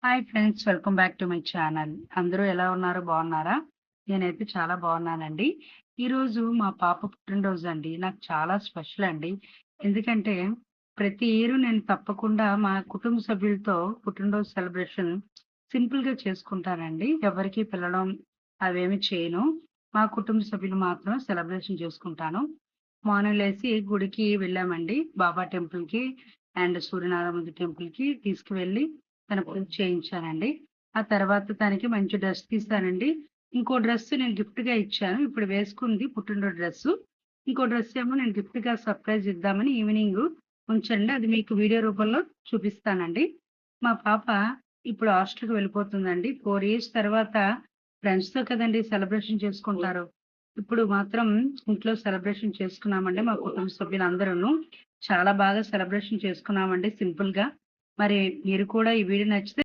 Hi friends, welcome back to my channel. అందరూ ఎలా ఉన్నారు? బాగున్నారా? నేనైతే చాలా బాగున్నానండి. ఈరోజు మా పాప పుట్టినరోజు అండి. నాకు చాలా స్పెషల్ అండి. ఎందుకంటే ప్రతి ఇయర్ నేను తప్పకుండా మా కుటుంబ సభ్యులతో పుట్టినరోజు సెలబ్రేషన్ సింపుల్‌గా చేసుకుంటానండి. ఎవరికీ పిలవడం అవేమి చేయను. మా కుటుంబ సభ్యులు మాత్రం సెలబ్రేషన్ చేసుకుంటాను. మార్నింగ్ లేసి గుడికి వెళ్ళామండి. బాబా టెంపుల్‌కి అండ్ సూర్యనారాయణ టెంపుల్‌కి తీసుకువెళ్ళి తన పూజ చేయించానండి. ఆ తర్వాత తనకి మంచి డ్రెస్ తీశానండి. ఇంకో డ్రెస్ నేను గిఫ్ట్‌గా ఇచ్చాను. ఇప్పుడు వేసుకుంది పుట్టినరోజు డ్రెస్సు. ఇంకో డ్రెస్ ఏమో నేను గిఫ్ట్‌గా సర్ప్రైజ్ ఇద్దామని ఈవినింగ్ ఉంచండి. అది మీకు వీడియో రూపంలో చూపిస్తానండి. మా పాప ఇప్పుడు హాస్టల్‌కి వెళ్ళిపోతుందండి. 4 ఇయర్స్ తర్వాత ఫ్రెండ్స్‌తో కదండీ సెలబ్రేషన్ చేసుకుంటారు. ఇప్పుడు మాత్రం ఇంట్లో సెలబ్రేషన్ చేసుకున్నామండి మా కుటుంబ సభ్యులందరూను. చాలా బాగా సెలబ్రేషన్ చేసుకున్నామండి సింపుల్‌గా. మరి మీరు కూడా ఈ వీడియో నచ్చితే